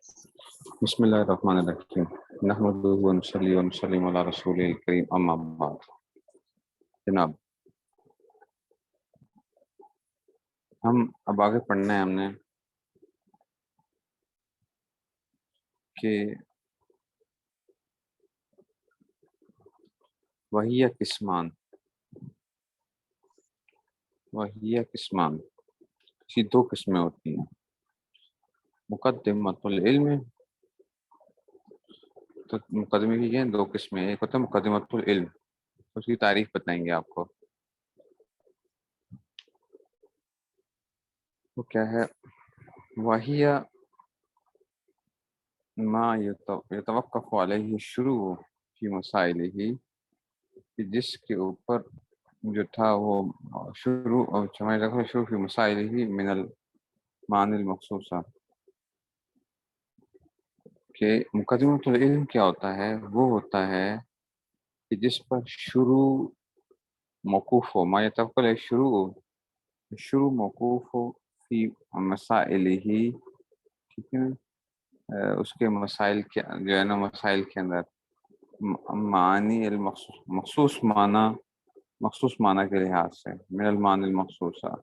بسم اللہ الرحمن الرحیم نحمدہ ونصلی ونسلم علی رسول الکریم اما بعد۔ جناب ہم اب آگے پڑھنا ہے ہم نے کہ وہی قسمان اسی دو قسمیں ہوتی ہیں۔ مقدمۃ العلم، تو مقدمے کی دو قسمیں، ایک ہوتا ہے مقدمۃ العلم، اس کی تعریف بتائیں گے آپ کو وہ کیا ہے۔ وہی ما یتوقف علیہ شروع فی مسائل ہی، کہ جس کے اوپر جو تھا وہ شروع فی مسائل ہی من المعانی المخصوصہ، کہ مقدمۃ العلم کیا ہوتا ہے؟ وہ ہوتا ہے کہ جس پر شروع موقوف ہو، ما یتوقف علیہ شروع موقوف ہو فی مسائل ہی، ٹھیک ہے، اس کے مسائل کے جو ہے نا، مسائل کے اندر معانی المخصوص مخصوص معنی کے لحاظ سے، من المعانی المخصوصہ،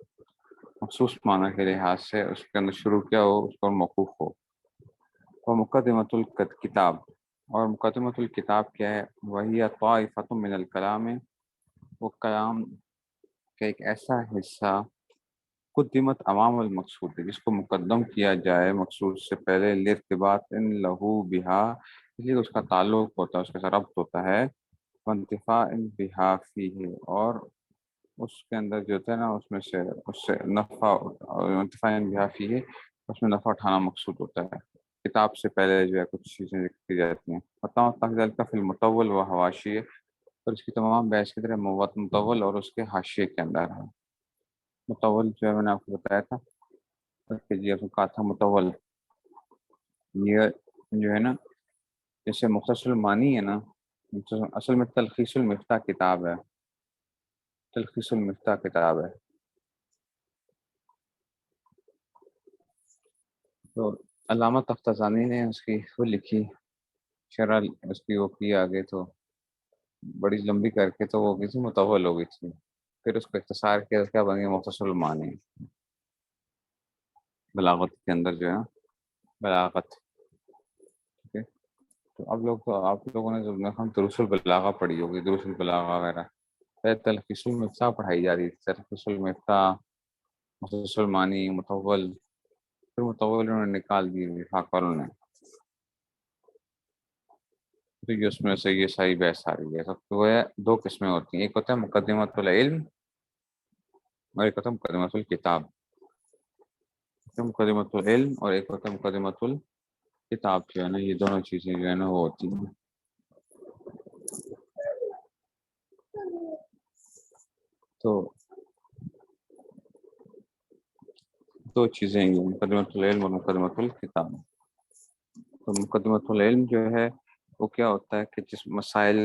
مخصوص معنی کے لحاظ سے اس کے اندر شروع کیا ہو، اس پر موقوف ہو۔ اور مقدمۃ الکتاب، اور مقدمۃ الکتاب کیا ہے؟ وہی طائفۃ من الکلام، وہ کلام کا ایک ایسا حصہ قدمت امام المقصود ہے، جس کو مقدم کیا جائے مقصود سے پہلے، لارتباط ان لہو بہا، اس لیے اس کا تعلق ہوتا ہے، اس کے ساتھ ربط ہوتا ہے، وانتفاع بہا فیہ، اور اس کے اندر جو ہوتا ہے نا، اس سے نفع، انتفاع بہا فیہ، اس میں نفع اٹھانا مقصود ہوتا ہے۔ کتاب سے پہلے جو ہے کچھ چیزیں ذکر کی جاتی ہیں، ذلک فی المطول و حواشی، اور اس کی تمام بحث کی طرح مطول اور اس کے حاشیے کے اندر ہے۔ مطول جو ہے میں نے آپ کو بتایا تھا کہ جی کہا تھا مطول، یہ جو ہے نا، جیسے مختصر المعانی ہے نا، اصل میں تلخیص المفتاح کتاب ہے، تلخیص المفتاح کتاب ہے۔ تو علامہ تفتزانی نے اس کی وہ لکھی، شرح اس کی وہ کی آگے، تو بڑی لمبی کر کے تو وہ کسی مطول ہو گئی تھی، پھر اس کو اختصار کیا، کیا بن گیا مختصر المعانی، بلاغت کے اندر جو ہے بلاغت، ٹھیک ہے۔ تو آپ لوگوں نے جو ہم دروس البلاغہ پڑھی ہوگی، دروس البلاغہ وغیرہ، پہلے تلخیص المفتاح پڑھائی جا رہی تھی، تلخیص المفتاح، مختصر المعانی، مطول، پھر مطول انہوں نے نکال دی وفاق والوں نے، تو یہ اس میں سے یہ ساری بحث آ رہی ہے۔ سب تو وہ ہے دو قسمیں ہوتی ہیں، ایک ہوتا ہے مقدمۃ العلم اور ایک ہوتا ہے مقدمۃ الکتاب۔ مقدمۃ العلم اور ایک ہوتا ہے مقدمۃ الکتاب، جو ہے نا، یہ دونوں چیزیں جو ہے نا وہ ہوتی ہیں۔ تو دو چیزیں ہیں، مقدمۃ العلم اور مقدمۃ الکتاب۔ تو مقدمۃ العلم جو ہے وہ کیا ہوتا ہے کہ جس مسائل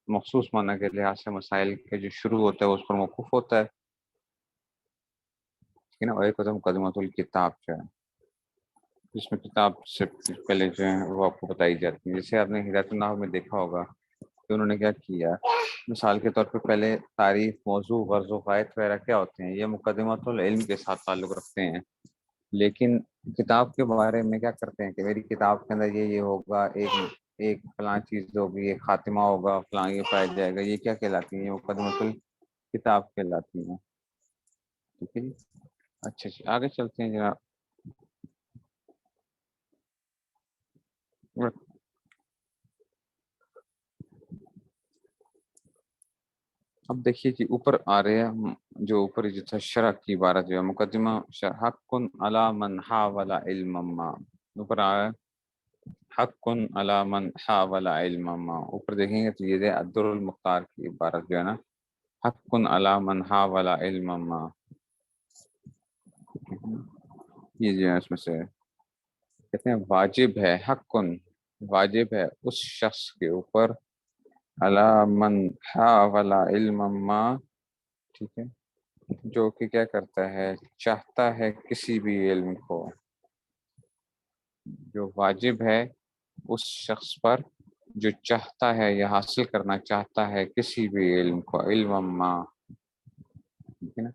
مخصوص معنی کے لحاظ سے مسائل کے جو شروع ہوتا ہے وہ اس پر موقوف ہوتا ہے، ٹھیک ہے نا۔ اور ایک ہوتا ہے مقدمۃ الکتاب، جو ہے جس میں کتاب سے پہلے جو ہے وہ آپ کو بتائی جاتی ہے۔ جیسے آپ نے ہدایت النحو میں دیکھا ہوگا کہ انہوں نے کیا کیا، مثال کے طور پہ پہلے تعریف، موضوع، غرض و غایت وغیرہ کیا ہوتے ہیں، یہ مقدمۃ العلم کے ساتھ تعلق رکھتے ہیں، لیکن کتاب کے بارے میں کیا کرتے ہیں کہ میری کتاب کے اندر یہ ہوگا، ایک فلاں چیز ہوگی، ایک خاتمہ ہوگا، فلاں یہ پایا جائے گا، یہ کیا کہلاتی ہیں؟ یہ مقدمۃ الکتاب کہلاتی ہیں، ٹھیک ہے جی۔ اچھا جی، آگے چلتے ہیں جناب۔ اب دیکھیے کہ اوپر آ رہے ہیں، جو اوپر جو تھا شرح کی عبارت جو ہے مقدمہ، حق علی من حاول علم ما، اوپر آیا حق علی من حاول علم ما، اوپر دیکھیں گے تو یہ الدر المختار کی عبارت جو ہے نا، حق علی من حاول علم ما، یہ جو ہے اس میں سے کہتے ہیں واجب ہے، حق واجب ہے اس شخص کے اوپر، علی من حاول علم ما، ٹھیک ہے، جو کہ کیا کرتا ہے، چاہتا ہے کسی بھی علم کو، جو واجب ہے اس شخص پر جو چاہتا ہے یا حاصل کرنا چاہتا ہے کسی بھی علم کو، علم ما، ٹھیک ہے نا.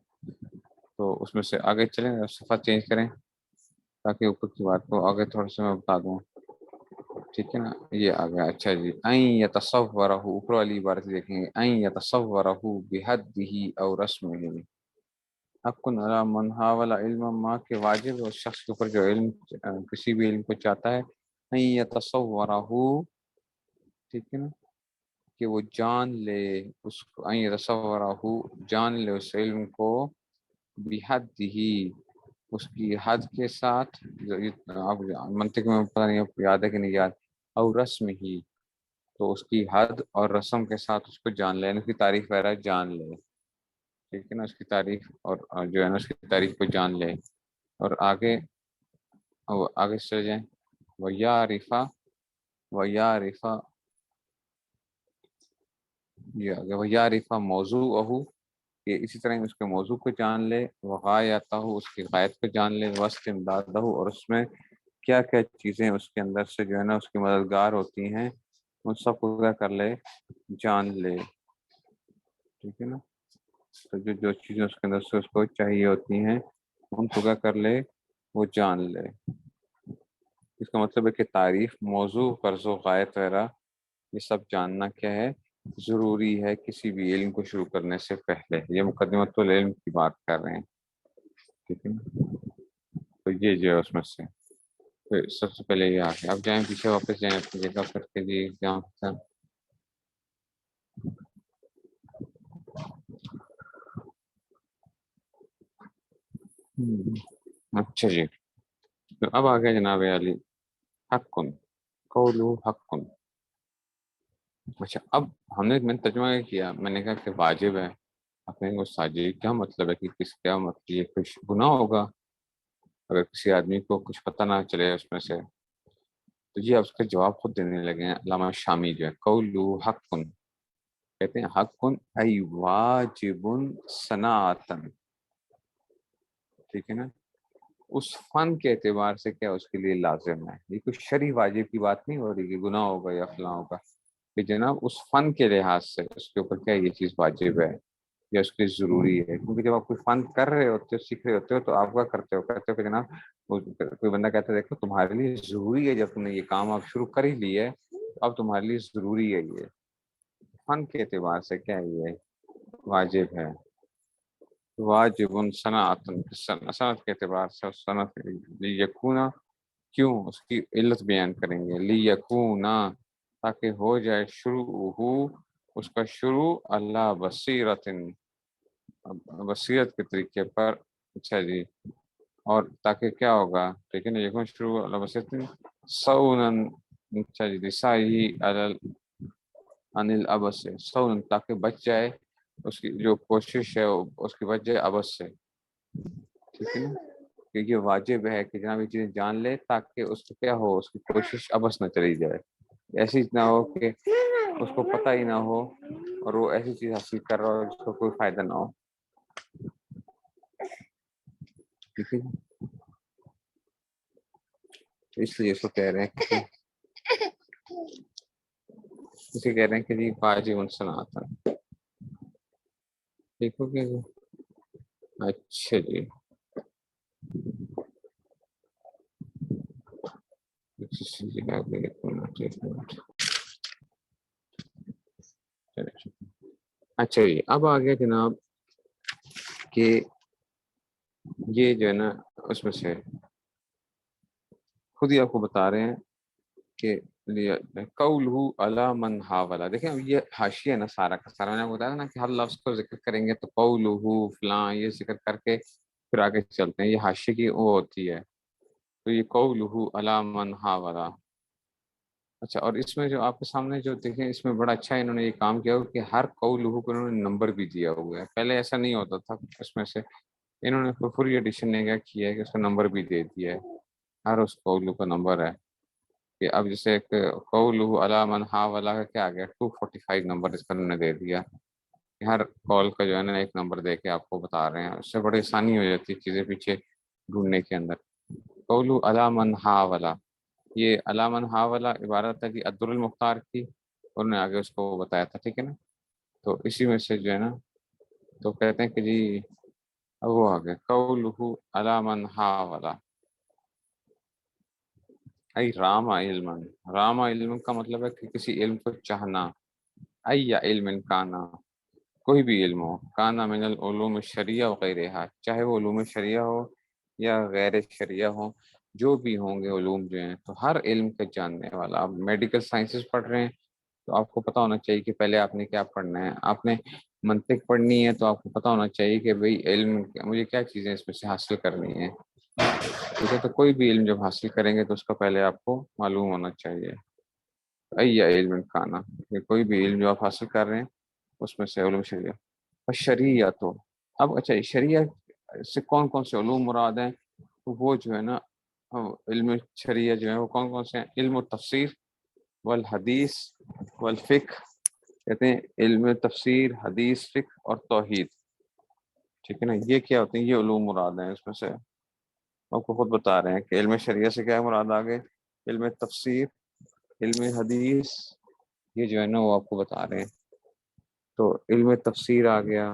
تو اس میں سے آگے چلیں، صفحہ چینج کریں تاکہ اوپر کی بات کو آگے تھوڑا سا میں بتا دوں. ٹھیک ہے نا، یہ آ گیا. اچھا جی، این یتصورہ، اوپر والی عبارت دیکھیں گے، این یتصورہ بحدہ او رسمہ، حق علی من حاول علم ما، کے واجب ہے اس شخص کے اوپر جو علم کسی بھی علم کو چاہتا ہے، این یتصورہ، ٹھیک ہے نا، کہ وہ جان لے اس کو، این یتصورہ، جان لے اس علم کو، بحدہ، اس کی حد کے ساتھ. آپ منطق میں پتہ نہیں آپ یاد ہے کہ نہیں یاد، اور رسم ہی، تو اس کی حد اور رسم کے ساتھ اس کو جان لے، یعنی اس کی تعریف وغیرہ جان لے. ٹھیک ہے نا، اس کی تعریف اور جو ہے نا اس کی تعریف کو جان لے. اور آگے چلے جائیں. وَيَعْرِفَ، وَيَعْرِفَ، یہ آگے وَيَعْرِفَ موضوعہ، کہ اسی طرح اس کے موضوع کو جان لے، وغایتہ، اس کی غایت کو جان لے، واستمدادہ، اور اس میں کیا کیا چیزیں اس کے اندر سے جو ہے نا اس کی مددگار ہوتی ہیں، ان سب کو کیا کر لے، جان لے. ٹھیک ہے نا، تو جو چیزیں اس کے اندر سے اس کو چاہیے ہوتی ہیں ان کو کیا کر لے، وہ جان لے. اس کا مطلب ہے کہ تعریف، موضوع، غرض و غایت وغیرہ یہ سب جاننا کیا ہے، ضروری ہے کسی بھی علم کو شروع کرنے سے پہلے. یہ مقدمۃ العلم کی بات کر رہے ہیں. ٹھیک ہے نا، تو یہ جو ہے اس میں سے پھر سب سے پہلے یہ آگے اب جائیں پیچھے، واپس جائیں اپنی جگہ پر کے جی جہاں سے. اچھا جی، تو اب آگے جناب علی، حق، قولو حق. اچھا، اب ہم نے ترجمہ کیا، میں نے کہا کہ واجب ہے. آپ نے ساجی کیا مطلب ہے کہ کیا مطلب، یہ کچھ گناہ ہوگا اگر کسی آدمی کو کچھ پتہ نہ چلے اس میں سے. تو یہ اس کا جواب خود دینے لگے ہیں علامہ شامی جو ہے. قولو حق، کہتے ہیں حق ای واجب صنعتن. ٹھیک ہے نا، اس فن کے اعتبار سے کیا اس کے لیے لازم ہے. یہ کچھ شرعی واجب کی بات نہیں ہو رہی کہ گناہ ہوگا یا فلاں ہوگا، کہ جناب اس فن کے لحاظ سے اس کے اوپر کیا یہ چیز واجب ہے یا اس کے ضروری ہے. کیونکہ جب آپ کوئی فن کر رہے ہوتے ہو، سیکھ رہے ہوتے ہو، تو آپ کیا کرتے ہو، کہتے ہو کہ جناب کوئی بندہ کہتا ہے دیکھو تمہارے لیے ضروری ہے، جب تم نے یہ کام آپ شروع کر ہی لی ہے اب تمہارے لیے ضروری ہے. یہ فن کے اعتبار سے کیا یہ واجب ہے. واجب صنعت، صنعت کے اعتبار سے صنعت لیکونا، کیوں اس کی علت بیان کریں گے. لیکونا، تاکہ ہو جائے شروع ہو اس کا شروع، اللہ بصیرت، بصیرت کے طریقے پر. اچھا جی، اور تاکہ کیا ہوگا، ٹھیک ہے نا، یکون شروع اللہ بصیرت سونن. اچھا جی، دسائی عن الابس سے، سونن تاکہ بچ جائے اس کی جو کوشش ہے اس کی بچ جائے ابس سے. ٹھیک ہے نا، کہ یہ واجب ہے کہ جناب یہ چیزیں جان لے تاکہ اس کو کیا ہو، اس کی کوشش ابس نہ چلی جائے. ایسی نہ ہو کہ اس کو پتہ ہی نہ ہو اور وہ ایسی چیز حاصل کر رہا ہو جس کو کوئی فائدہ نہ ہو. ٹھیک ہے، اس لیے اس کو کہہ رہے ہیں کہ اسے کہہ رہے ہیں کہ جی واجب صنعت. ٹھیک ہو گیا جی. اچھا جی، اچھا جی، اب آ گیا جناب کہ یہ جو ہے نا اس میں سے خود ہی آپ کو بتا رہے ہیں کہ قولہ علی من حاولا. دیکھیں اب یہ حاشیہ ہے نا سارا کا سارا، میں نے بتایا نا کہ ہر لفظ کو ذکر کریں گے تو قولہ فلاں یہ ذکر کر کے پھر آگے چلتے ہیں. یہ حاشیہ کی وہ ہوتی ہے. تو یہ قولہ علی من حاولا. اچھا، اور اس میں جو آپ کے سامنے جو دیکھیں اس میں بڑا اچھا انہوں نے یہ کام کیا کہ ہر قولہ کو انہوں نے نمبر بھی دیا ہوا ہے. پہلے ایسا نہیں ہوتا تھا. اس میں سے انہوں نے فری ایڈیشن نے کیا کیا ہے کہ اس کا نمبر بھی دے دیا ہے. ہر اس قولہ کا نمبر ہے کہ اب جیسے ایک قولہ علی من حاولا کا کیا آ گیا 245 نمبر اس پر انہوں نے دے دیا. ہر کال کا جو ہے نا ایک نمبر دے کے آپ کو بتا رہے ہیں. اس سے بڑی آسانی ہو جاتی ہے چیزیں پیچھے ڈھونڈنے کے اندر. قولہ علی من حاولا، یہ علامن ہا والا عبارت ہے جی الدر المختار کی، انہوں نے آگے اس کو بتایا تھا، ٹھیک ہے نا. تو اسی میں سے جو ہے نا تو کہتے ہیں کہ جی اب وہ آگے قولہ علامن ہا والا ای رام علم. رام علم کا مطلب ہے کہ کسی علم کو چاہنا. ای علم کانا، کوئی بھی علم ہو، کانا من العلوم الشریعہ وغیرہ، چاہے وہ علوم شریعہ ہو یا غیر شریعہ ہو، جو بھی ہوں گے علوم جو ہیں، تو ہر علم کے جاننے والا. آپ میڈیکل سائنسز پڑھ رہے ہیں تو آپ کو پتہ ہونا چاہیے کہ پہلے آپ نے کیا پڑھنا ہے. آپ نے منطق پڑھنی ہے تو آپ کو پتہ ہونا چاہیے کہ بھئی علم مجھے کیا چیزیں اس میں سے حاصل کرنی ہے. ٹھیک ہے، تو کوئی بھی علم جب حاصل کریں گے تو اس کا پہلے آپ کو معلوم ہونا چاہیے. ای علم کھانا، کوئی بھی علم جو آپ حاصل کر رہے ہیں اس میں سے علوم شریعہ. شریعہ تو اب اچھا شریعہ سے کون کون سے علوم مراد ہیں؟ وہ جو ہے نا علم شریعہ جو ہے وہ کون کون سے ہیں؟ علم التفسیر والحدیث والفقہ، کہتے ہیں علم تفسیر، حدیث، فقہ اور توحید. ٹھیک ہے نا، یہ کیا ہوتے ہیں؟ یہ علوم مراد ہیں. اس میں سے آپ کو خود بتا رہے ہیں کہ علم شریعہ سے کیا مراد آگے؟ علم تفسیر، علم حدیث، یہ جو ہے نا وہ آپ کو بتا رہے ہیں. تو علم تفسیر آ گیا،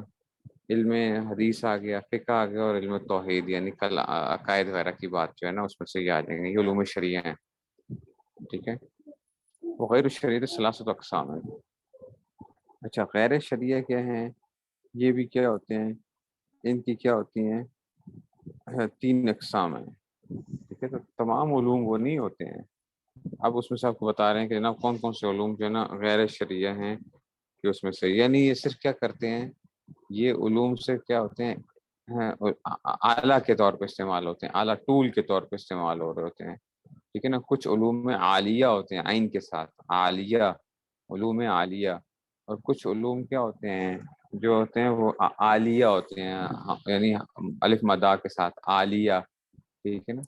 علم حدیث آ گیا، فقہ آ گیا، اور علم توحید یعنی کل عقائد وغیرہ کی بات جو ہے نا اس میں سے یہ آ جائیں گے. یہ علوم شریعہ ہیں. ٹھیک ہے، وغیر الشریعہ ثلاثۃ اقسام ہیں. اچھا غیر شریعہ کیا ہیں؟ یہ بھی کیا ہوتے ہیں؟ ان کی کیا ہوتی ہیں؟ 3 اقسام ہیں. ٹھیک ہے، تو تمام علوم وہ نہیں ہوتے ہیں. اب اس میں سے آپ کو بتا رہے ہیں کہ جناب کون کون سے علوم جو ہے نا غیر شریعہ ہیں، کہ اس میں سے یعنی یہ صرف کیا کرتے ہیں، یہ علوم سے کیا ہوتے ہیں، اعلیٰ کے طور پہ استعمال ہوتے ہیں، اعلیٰ ٹول کے طور پہ استعمال ہو رہے ہوتے ہیں. ٹھیک ہے نا، کچھ علوم میں عالیہ ہوتے ہیں عین کے ساتھ، عالیہ، علوم عالیہ. اور کچھ علوم کیا ہوتے ہیں جو ہوتے ہیں وہ عالیہ ہوتے ہیں، یعنی الف مدہ کے ساتھ عالیہ. ٹھیک ہے نا.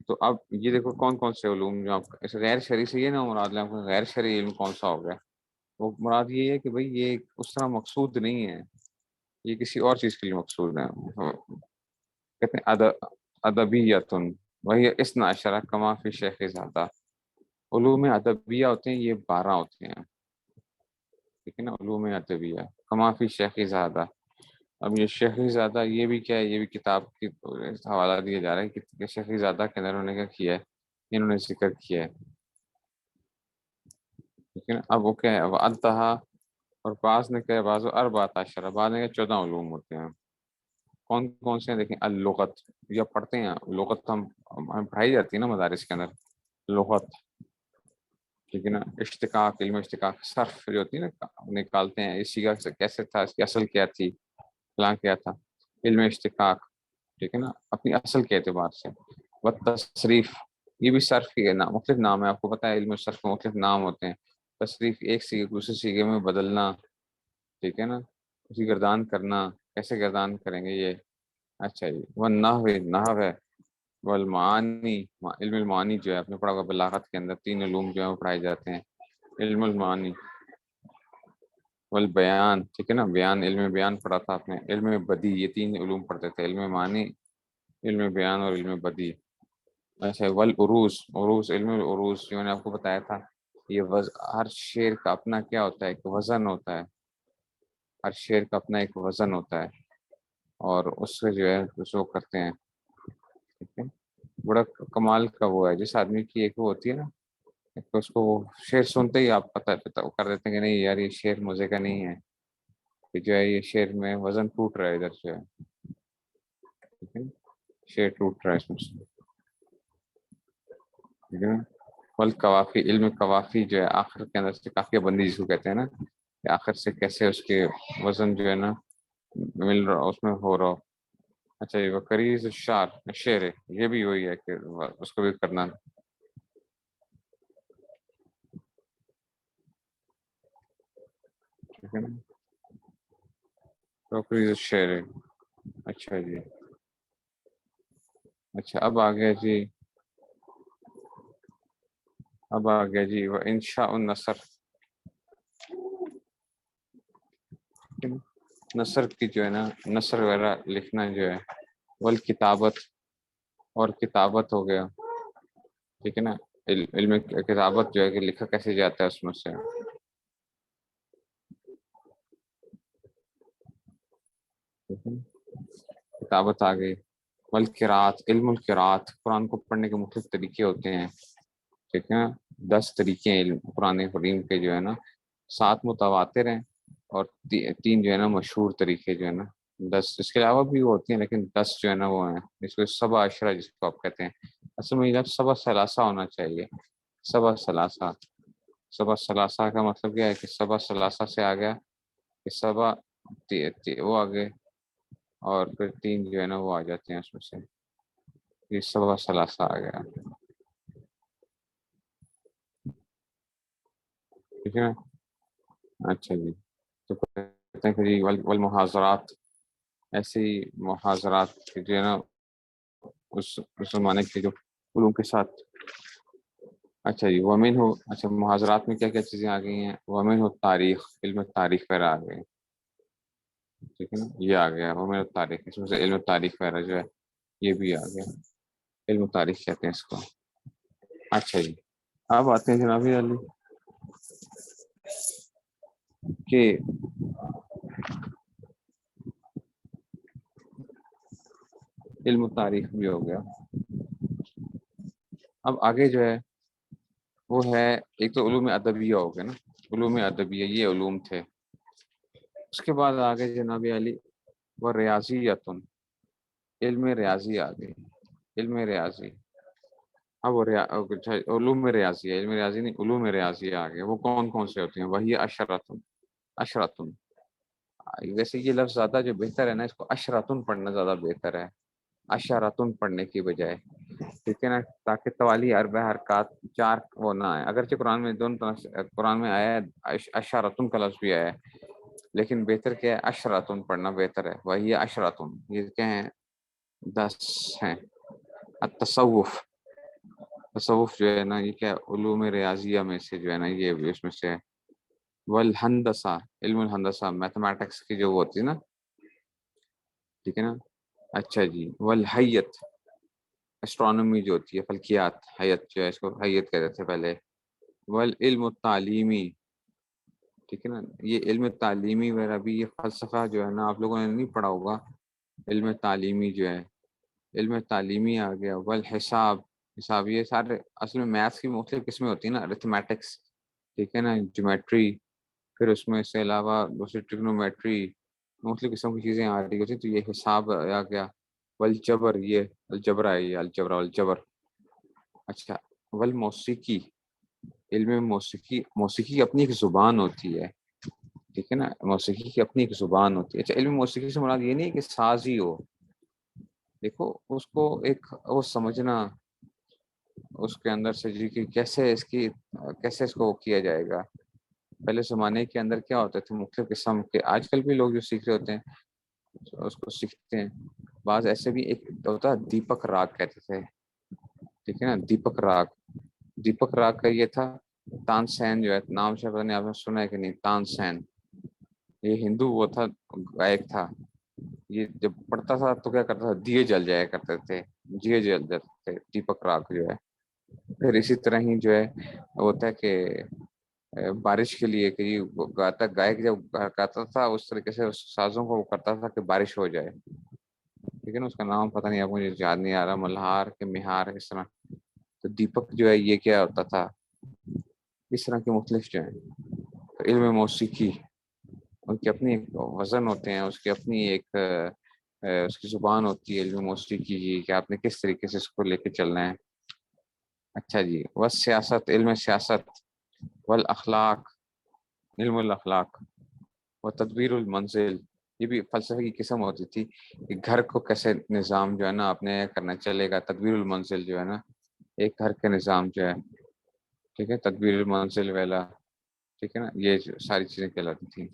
تو اب یہ دیکھو کون کون سے علوم جو آپ اس غیر شرعی سے یہ نا مراد لیں، غیر شرعی علم کون سا ہو گیا؟ وہ مراد یہ ہے کہ بھئی یہ اس طرح مقصود نہیں ہے، یہ کسی اور چیز کے لیے مقصود ہے. کہتے ہیں ادبیت وہی اثنا عشرہ کما فی شیخ زادہ. علوم ادبیہ ہوتے ہیں یہ 12 ہوتے ہیں. ٹھیک ہے نا، علوم ادبیہ کما فی شیخ زادہ. اب یہ شیخ زادہ یہ بھی کیا ہے؟ یہ بھی کتاب کی حوالہ دیا جا رہا ہے کہ شیخ زادہ کے اندر انہوں نے کیا کیا ہے؟ انہوں نے ذکر کیا ہے. ٹھیک ہے نا. اب وہ کیا ہے؟ انتہا، اور بعض نے کہا بعض اربعۃ عشرہ، بعض نے کہا 14 علوم ہوتے ہیں. کون کون سے ہیں؟ دیکھیں اللغت، یا پڑھتے ہیں لغت، ہم پڑھائی جاتی ہے نا مدارس کے اندر لغت. ٹھیک ہے نا. اشتقاق، علم اشتقاق، صرف جو ہوتی ہے نا نکالتے ہیں اس سیگا سے کیسے تھا، اس کی اصل کیا تھی، فلاں کیا تھا. علم اشتقاق، ٹھیک ہے نا، اپنی اصل کے اعتبار سے. تصریف، یہ بھی صرف کی ہے نا، مختلف نام ہے. آپ کو پتہ ہے علم صرف میں مختلف نام ہوتے ہیں. تصریف ایک سیگے دوسرے سیگے میں بدلنا. ٹھیک ہے نا، اسی گردان کرنا، کیسے گردان کریں گے یہ. اچھا جی. والنحو، نحو ہے. والمعانی، علم المعانی جو ہے آپ نے پڑھا ہوگا بلاغت کے اندر 3 علوم جو ہیں وہ پڑھائے جاتے ہیں. علم المعانی. والبیان، ٹھیک ہے نا، بیان، علم بیان پڑھا تھا آپ نے. علم بدیع، یہ 3 علوم پڑھتے تھے، علم معنی، علم بیان اور علم بدیع. اچھا والعروض، عروض، علم العروض جو میں نے آپ کو بتایا تھا، یہ ہر شعر کا اپنا کیا ہوتا ہے؟ ایک وزن ہوتا ہے. ہر شعر کا اپنا ایک وزن ہوتا ہے اور اس سے جو ہے اس کو کرتے ہیں. ٹھیک ہے، بڑا کمال کا وہ ہے جس آدمی کی ایک وہ ہوتی ہے نا، تو اس کو وہ شعر سنتے ہی آپ پتہ کر دیتے ہیں کہ نہیں یار یہ شعر مزے کا نہیں ہے، کہ جو ہے یہ شعر میں وزن ٹوٹ رہا ہے ادھر سے. ٹھیک ہے، شعر ٹوٹ رہا ہے اس میں سے. ٹھیک ہے نا. والقوافی، علم قوافی جو ہے آخر کے اندر سے قافیہ بندی جس کو کہتے ہیں نا، کہ آخر سے کیسے اس کے وزن جو ہے نا مل رہا اس میں ہو رہا. اچھا یہ وقریض الشعر، شعر ہے، یہ بھی وہی ہے کہ اس کو بھی کرنا. ٹھیک ہے نا، وقریض الشعر. اچھا جی. اچھا اب آ گیا جی، اب آ گیا جی وانشاء النثر. نثر کی جو ہے نا، نثر وغیرہ لکھنا جو ہے. والکتابت، اور کتابت ہو گیا. ٹھیک ہے نا، علم کتابت جو ہے کہ لکھا کیسے جاتا ہے اس میں سے. کتابت آ گئی. والقراءت، علم القراءت، قرآن کو پڑھنے کے مختلف طریقے ہوتے ہیں. ٹھیک ہے، 10 طریقے ہیں علم قرآن کریم کے جو ہے نا. 7 متواتر ہیں اور 3 جو ہے نا مشہور طریقے جو ہے نا. 10 اس کے علاوہ بھی ہوتی ہیں لیکن 10 جو ہے نا وہ ہیں. اس کو سبع عشرہ جس کو آپ کہتے ہیں. اصل میں یہ سبع ثلاثہ ہونا چاہیے. سبع ثلاثہ. سبع ثلاثہ کا مطلب کیا ہے کہ سبع ثلاثہ سے آ گیا کہ سبع وہ آگے اور پھر 3 جو ہے نا وہ آ جاتے ہیں اس میں سے. یہ سبع ثلاثہ آ گیا. ٹھیک ہے. اچھا جی. تو کہتے ہیں کہ جی والمحاضرات، ایسے ہی محاضرات جو ہے نا اس زمانے کے جو علوم کے ساتھ. اچھا جی. ومن ہو، اچھا محاضرات میں کیا کیا چیزیں آ گئی ہیں؟ ومن ہو تاریخ، علم تاریخ وغیرہ آ گئے. ٹھیک ہے نا، یہ آ گیا ومن تاریخ. اس میں سے علم تاریخ وغیرہ جو ہے یہ بھی آ گیا. علم تاریخ کہتے ہیں اس کو. اچھا جی. اب آتے ہیں جناب علی کہ علم تاریخ بھی ہو گیا. اب آگے جو ہے وہ ہے ایک تو علوم ادبیہ ہو گیا نا. علوم ادبیہ یہ علوم تھے. اس کے بعد آگے جناب علی وہ ریاضیاتن، علم ریاضی آ گئی. علم ریاضی. اب وہ علوم ریاضی ہے، علم ریاضی نہیں، علوم ریاضی آ گئے. وہ کون کون سے ہوتے ہیں؟ وہی اشراتن. اشراتن. ویسے یہ لفظ زیادہ جو بہتر ہے نا، اس کو اشراتن پڑھنا زیادہ بہتر ہے اشاراتن پڑھنے کی بجائے. ٹھیک ہے نا، تاکہ توالی اربع حرکات 4 وہ نہ آئے. اگرچہ قرآن میں دونوں قرآن میں آیا ہے اشاراتن کا لفظ بھی آیا ہے، لیکن بہتر کیا ہے؟ اشراتن پڑھنا بہتر ہے. وہی اشراتن. یہ کیا ہیں؟ 10 ہیں. التصوف، تصوف جو ہے نا یہ کیا علوم ریاضیہ میں سے جو ہے نا یہ اس میں سے ہے. والہندسہ، علم الہندسہ میتھمیٹکس کی جو وہ ہوتی ہے نا. ٹھیک ہے نا. اچھا جی. والحیت، اسٹرانومی جو ہوتی ہے، فلکیات. حیت جو ہے اس کو حیت کہتے تھے پہلے. والعلم التعلیمی. ٹھیک ہے نا، یہ علم تعلیمی وغیرہ بھی، یہ فلسفہ جو ہے نا آپ لوگوں نے نہیں پڑھا ہوگا. علم تعلیمی جو ہے، علم تعلیمی آ گیا. والحساب، حساب. یہ سارے اصل میں میتھس کی مختلف قسمیں ہوتی ہیں نا. ارتھمیٹکس، ٹھیک ہے نا، جیومیٹری، پھر اس میں اس کے علاوہ دوسری ٹریگنومیٹری، مختلف قسم کی چیزیں آ رہی ہوتی ہیں. تو یہ حساب آ گیا. والجبر، یہ الجبر ہے، یہ الجبر والجبر. اچھا. والموسیقی، علم موسیقی. موسیقی کی اپنی ایک زبان ہوتی ہے. ٹھیک ہے نا، موسیقی کی اپنی ایک زبان ہوتی ہے. اچھا، علم موسیقی سے مراد یہ نہیں کہ ساز ہی ہو. دیکھو اس کو ایک وہ سمجھنا اس کے اندر سے جی کہ کیسے اس کو کیا جائے گا. پہلے زمانے کے اندر کیا ہوتے تھے؟ مختلف قسم کے. آج کل بھی لوگ جو سیکھ رہے ہوتے ہیں اس کو سیکھتے ہیں. بعض ایسے بھی ایک ہوتا ہے دیپک راگ کہتے تھے. ٹھیک ہے نا، دیپک راگ. دیپک راگ کا یہ تھا. تان سین جو ہے نام سے پتہ نہیں آپ نے سنا ہے کہ نہیں. تان سین یہ ہندو وہ تھا، گائک تھا. یہ جب پڑھتا تھا تو کیا کرتا تھا؟ دیے جل جایا کرتے تھے، دیے جل جاتے تھے. دیپک راگ جو ہے. پھر اسی طرح ہی جو ہے ہوتا ہے کہ بارش کے لیے کہ گاتا گائک جب گاتا تھا اس طریقے سے اس سازوں کو وہ کرتا تھا کہ بارش ہو جائے. ٹھیک ہے نا، اس کا نام پتہ نہیں، آپ مجھے یاد نہیں آ رہا. ملہار کے مہار اس طرح. تو دیپک جو ہے یہ کیا ہوتا تھا؟ اس طرح کے مختلف جو ہیں. تو علم موسیقی ان کی اپنی ایک وزن ہوتے ہیں، اس کی اپنی ایک اس کی زبان ہوتی ہے علم موسیقی کی، کہ آپ نے کس طریقے سے اس کو لے کے چلنا ہے. اچھا جی. والسیاست، علم سیاست. والاخلاق، علم الاخلاق. و تدبیر المنزل، یہ بھی فلسفے کی قسم ہوتی تھی کہ گھر کو کیسے نظام جو ہے نا آپ نے کرنا چلے گا. تدبیر المنزل جو ہے نا ایک گھر کا نظام جو ہے. ٹھیک ہے، تدبیر المنزل والا. ٹھیک ہے نا، یہ ساری چیزیں کہلاتی تھیں.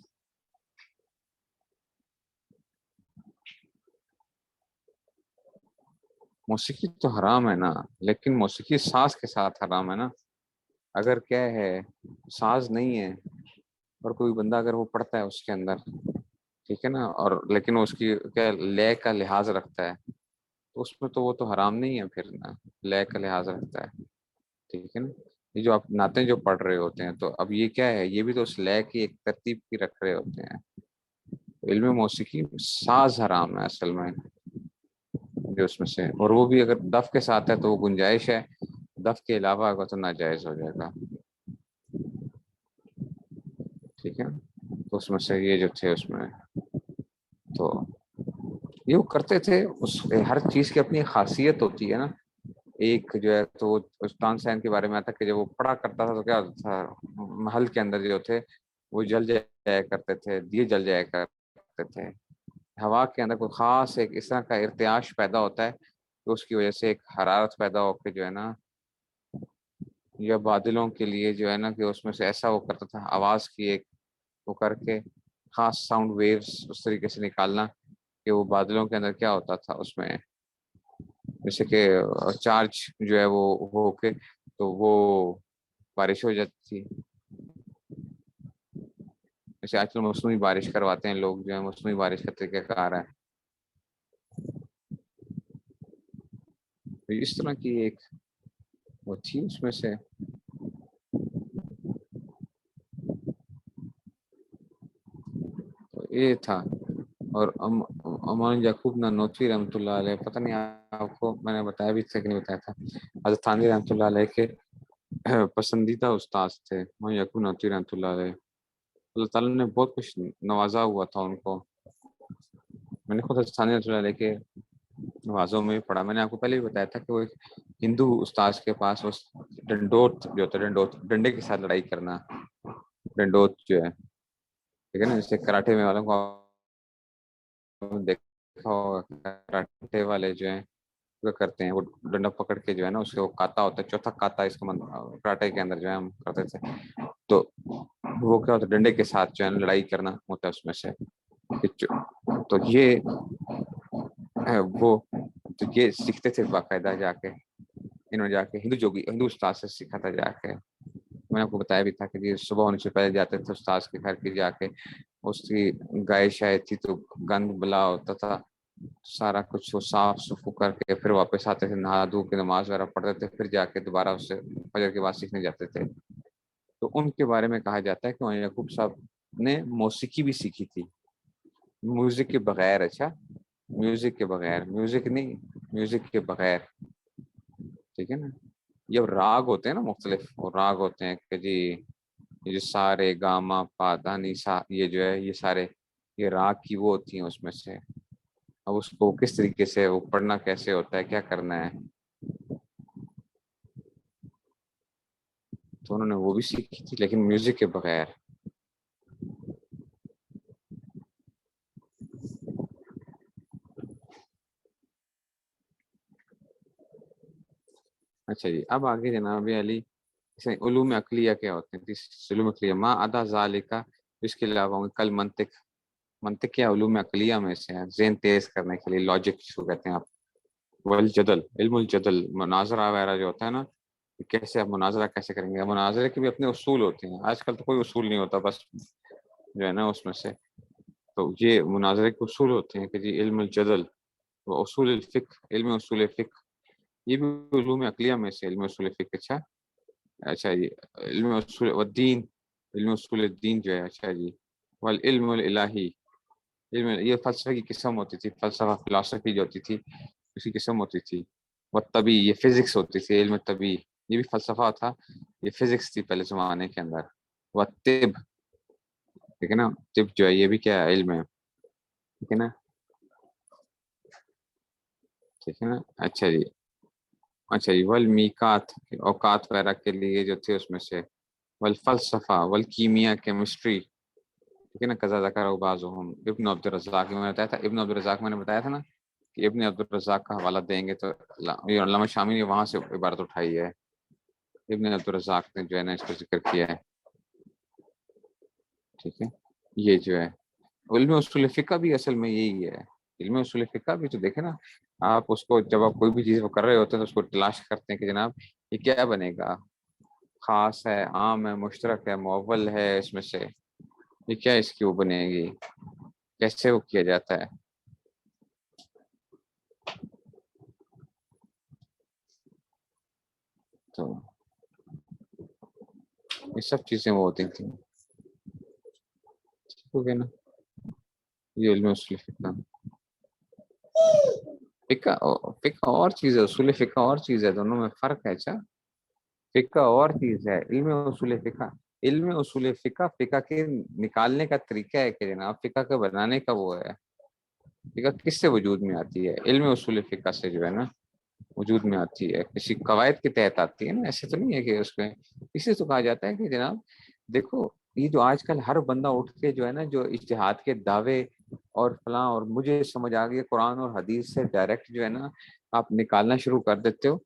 موسیقی تو حرام ہے نا، لیکن موسیقی ساز کے ساتھ حرام ہے نا. اگر کیا ہے ساز نہیں ہے اور کوئی بندہ اگر وہ پڑھتا ہے اس کے اندر، ٹھیک ہے نا، اور لیکن اس کی کیا لے کا لحاظ رکھتا ہے تو اس میں تو وہ تو حرام نہیں ہے پھر نا. لے کا لحاظ رکھتا ہے. ٹھیک ہے نا. یہ جو آپ نعتیں جو پڑھ رہے ہوتے ہیں تو اب یہ کیا ہے, یہ بھی تو اس لے کی ایک ترتیب کی رکھ رہے ہوتے ہیں. علم موسیقی ساز حرام ہے اصل میں جو اس میں سے, اور وہ بھی اگر دف کے ساتھ ہے تو وہ گنجائش ہے, دف کے علاوہ اگر تو ناجائز ہو جائے گا. ٹھیک ہے, تو اس میں سے یہ جو تھے اس میں تو یہ وہ کرتے تھے. اس ہر چیز کی اپنی خاصیت ہوتی ہے نا. ایک جو ہے تو وہ تان سین کے بارے میں آتا کہ جب وہ پڑھا کرتا تھا تو کیا ہوتا تھا, محل کے اندر جو تھے وہ جل جایا کرتے تھے, دیے جل جایا کرتے تھے. ہوا کے اندر کوئی خاص ایک اس طرح کا ارتعاش پیدا ہوتا ہے تو اس کی وجہ سے ایک حرارت پیدا ہو کے جو ہے نا, یا بادلوں کے لیے جو ہے نا کہ اس میں سے ایسا وہ کرتا تھا آواز کی ایک وہ کر کے خاص ساؤنڈ ویوز اس طریقے سے نکالنا کہ وہ بادلوں کے اندر کیا ہوتا تھا اس میں, جیسے کہ چارج جو ہے وہ ہو کے تو وہ بارش ہو جاتی تھی. جیسے آج کل مصنوعی بارش کرواتے ہیں لوگ, جو ہے مصنوعی بارش کا طریقہ کار ہے. تو اس طرح کی ایک وہ تھی اس میں سے. تو یہ تھا. اور امان یعقوب نانوتوی رحمۃ اللہ علیہ, پتہ نہیں آپ کو میں نے بتایا بھی تھا کہ نہیں بتایا تھا, حضرت تھانوی رحمۃ اللہ علیہ کے پسندیدہ استاد تھے امان یعقوب نانوتوی رحمۃ اللہ علیہ. اللہ تعالیٰ نے بہت کچھ نوازا ہوا تھا ان کو. میں نے خود حضرت تھانوی رحمۃ اللہ علیہ کے نوازوں میں پڑھا. میں نے آپ کو پہلے بھی بتایا تھا کہ وہ ایک ہندو استاذ کے پاس وہ ڈنڈوت جو ہوتا ہے, ڈنڈے کے ساتھ لڑائی کرنا, ڈنڈوت جو ہے ٹھیک ہے نا, جیسے کراٹے میں والوں کو دیکھا ہوگا, کراٹے والے جو ہیں وہ کرتے ہیں, وہ ڈنڈا پکڑ کے جو ہے نا اس کے وہ کاتا ہوتا ہے, چوتھا کاتا اس کا کراٹے کے اندر جو ہے ہم کرتے تھے. تو وہ کیا ہوتا ہے, ڈنڈے کے ساتھ جو ہے لڑائی کرنا ہوتا ہے اس میں سے. تو یہ وہ تو یہ سیکھتے تھے باقاعدہ جا کے, انہوں نے جا کے ہندو استاد سے سیکھا تھا جا کے. میں نے آپ کو بتایا بھی تھا کہ جی صبح ہونے سے پہلے جاتے تھے استاد کے گھر کی, جا کے اس کی گائے شاید تھی تو گند بلا ہوتا تھا, سارا کچھ وہ صاف ستھرا کر کے پھر واپس آتے تھے, نہا دھو کے نماز وغیرہ پڑھتے تھے, پھر جا کے دوبارہ اس سے فجر کے بعد سیکھنے جاتے تھے. تو ان کے بارے میں کہا جاتا ہے کہ مولانا یعقوب صاحب نے موسیقی بھی سیکھی تھی, میوزک کے بغیر. اچھا, میوزک کے بغیر, میوزک نہیں, میوزک کے بغیر. ٹھیک ہے نا, یہ راگ ہوتے ہیں نا مختلف, وہ راگ ہوتے ہیں کہ جی یہ جو سارے گاما پادا نی سا, یہ جو ہے یہ سارے یہ راگ کی وہ ہوتی ہیں اس میں سے. اب اس کو کس طریقے سے وہ پڑھنا کیسے ہوتا ہے, کیا کرنا ہے, تو انہوں نے وہ بھی سیکھی تھی لیکن میوزک کے بغیر. اچھا جی, اب آگے جناب علی علوم عقلیہ کیا ہوتے ہیں. علوم عقلیہ ما ادا ذالکا, اس کے علاوہ کل منطق, منطق یا علوم عقلیہ میں سے ہے, ذہن تیز کرنے کے لیے, لاجک جس کو کہتے ہیں آپ. والجدل, علم الجدل, مناظرہ وغیرہ جو ہوتا ہے نا, کیسے آپ مناظرہ کیسے کریں گے. مناظرے کے بھی اپنے اصول ہوتے ہیں, آج کل تو کوئی اصول نہیں ہوتا, بس جو ہے نا اس میں سے. تو یہ مناظرے کے اصول ہوتے ہیں کہ جی علم الجدل و اصول الفقہ, علم اصول فقہ, یہ بھی علوم عقلیہ میں سے علم اصول فقہ. اچھا اچھا جی, علم اصول الدین, علم اصول الدین جو ہے. اچھا جی, والعلم الالہی, علم یہ فلسفے کی قسم ہوتی تھی, فلسفہ فلاسفی جو ہوتی تھی اسی قسم ہوتی تھی. والطبی, یہ فزکس ہوتی تھی, علم طبی یہ بھی فلسفہ تھا, یہ فزکس تھی پہلے زمانے کے اندر. والطب, ٹھیک ہے نا, طب جو ہے یہ بھی کیا ہے, علم ہے. ٹھیک ہے نا, ٹھیک ہے نا. اچھا جی, اچھا جی, والمیقات, اوقات وغیرہ کے لیے جو تھے اس میں سے. والفلسفہ, والکیمیا, کیمسٹری, ٹھیک ہے نا. قضا ذکر و بعضهم ابن عبد الرزاق, میں نے بتایا تھا ابن عبد الرزاق, میں نے بتایا تھا نا کہ ابن عبد الرزاق کا حوالہ دیں گے تو یہ علامہ شامی نے وہاں سے عبارت اٹھائی ہے. ابن عبد الرزاق نے جو ہے نا اس کو ذکر کیا ہے. ٹھیک ہے, یہ جو ہے علم اصول فقہ بھی اصل میں یہی ہے. علم اصول فقہ بھی تو دیکھیں نا آپ, اس کو جب آپ کوئی بھی چیز کر رہے ہوتے ہیں تو اس کو تلاش کرتے ہیں کہ جناب یہ کیا بنے گا, خاص ہے, عام ہے, مشترک ہے, معول ہے, اس میں سے یہ کیا اس کی وہ بنے گی, کیسے وہ کیا جاتا ہے. تو یہ سب چیزیں وہ ہوتی تھیں. ٹھیک ہو گیا نا. یہ علم اصول فقہ. فقہ اور چیز ہے، اصول فقہ اور چیز ہے، دونوں میں فرق ہے. اچھا، فقہ اور چیز ہے، علم اصول فقہ. علم اصول فقہ فقہ کے نکالنے کا طریقہ ہے کہ جناب فقہ کے بنانے کا وہ ہے. فقہ کس سے وجود میں آتی ہے؟ علم اصول فقہ سے جو ہے نا وجود میں آتی ہے، کسی قواعد کے تحت آتی ہے نا. ایسے تو نہیں ہے کہ اس میں اسی تو کہا جاتا ہے کہ جناب دیکھو یہ جو آج کل ہر بندہ اٹھ کے جو ہے نا جو اجتہاد کے دعوے اور فلاں اور مجھے سمجھ آ گئی قرآن اور حدیث سے ڈائریکٹ جو ہے نا آپ نکالنا شروع کر دیتے ہو.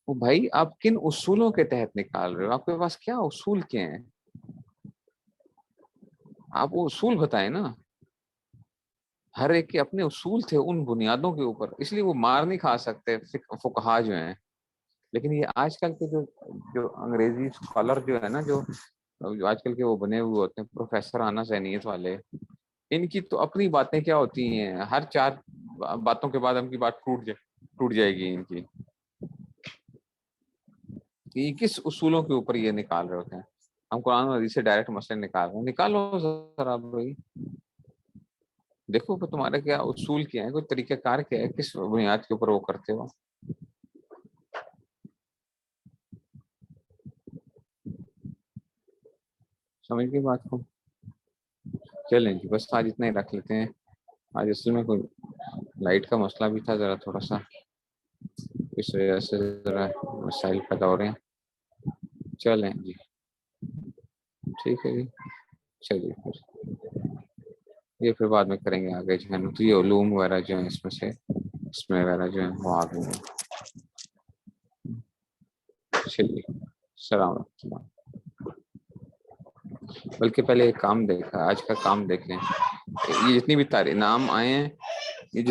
وہ بھائی آپ کن اصولوں کے تحت نکال رہے ہو؟ آپ کے پاس کیا اصول کیا ہیں؟ آپ وہ اصول بتائیں نا. ہر ایک کے اپنے اصول تھے ان بنیادوں کے اوپر، اس لیے وہ مار نہیں کھا سکتے فقہا جو ہیں. لیکن یہ آج کل کے جو جو انگریزی اسکالر جو ہے نا جو آج کل کے وہ بنے ہوئے ہوتے ہیں پروفیسر آنا ذہنیت والے، ان کی تو اپنی باتیں کیا ہوتی ہیں، ہر 4 باتوں کے بعد ہم کی بات ٹوٹ جائے گی ان کی. کہ یہ کس اصولوں کے اوپر یہ نکال رہے ہوتے ہیں؟ ہم قرآن و حدیث سے ڈائریکٹ مسئلے نکال رہے ہیں. نکالو ذرا بھائی، دیکھو کہ تمہارے کیا اصول کیا ہے، کوئی طریقہ کار کیا ہے، کس بنیاد کے اوپر وہ کرتے ہو. سمجھ گئی بات کو؟ چلیں جی بس آج اتنا ہی رکھ لیتے ہیں. آج اصل میں کوئی لائٹ کا مسئلہ بھی تھا ذرا تھوڑا سا، اس وجہ سے ذرا مسائل پیدا ہو رہے ہیں. چلیں جی ٹھیک ہے جی. چلیے پھر یہ پھر بعد میں کریں گے آگے جو ہے نا. تو یہ علوم وغیرہ جو ہیں اس میں سے اس میں وغیرہ جو ہے وہ آگے ہیں. چلیے السلام علیکم. بلکہ پہلے ایک کام دیکھا، آج کا کام دیکھ لیں. یہ جتنی بھی نام آئے ہیں، یہ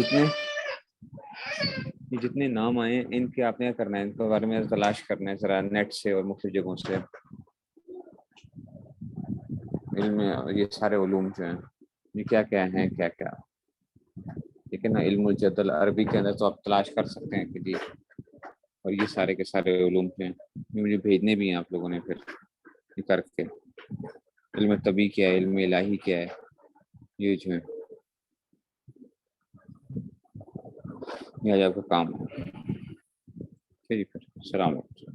جتنے نام آئے ہیں ان کے آپ نے کیا کرنا ہے، ان کے بارے میں تلاش کرنا ہے ذرا نیٹ سے اور مختلف جگہوں سے. علم یہ سارے علوم جو ہیں یہ کیا کیا ہیں کیا کیا. ٹھیک ہے نا. علم الجدل عربی کے اندر تو آپ تلاش کر سکتے ہیں کہ جی، اور یہ سارے کے سارے علوم ہیں. مجھے بھیجنے بھی ہیں آپ لوگوں نے پھر یہ کر کے. علم طبی کیا ہے، علم الہی کیا ہے، یہ جو ہے یہ آپ کا کام ہے. ٹھیک ہے، السلام علیکم.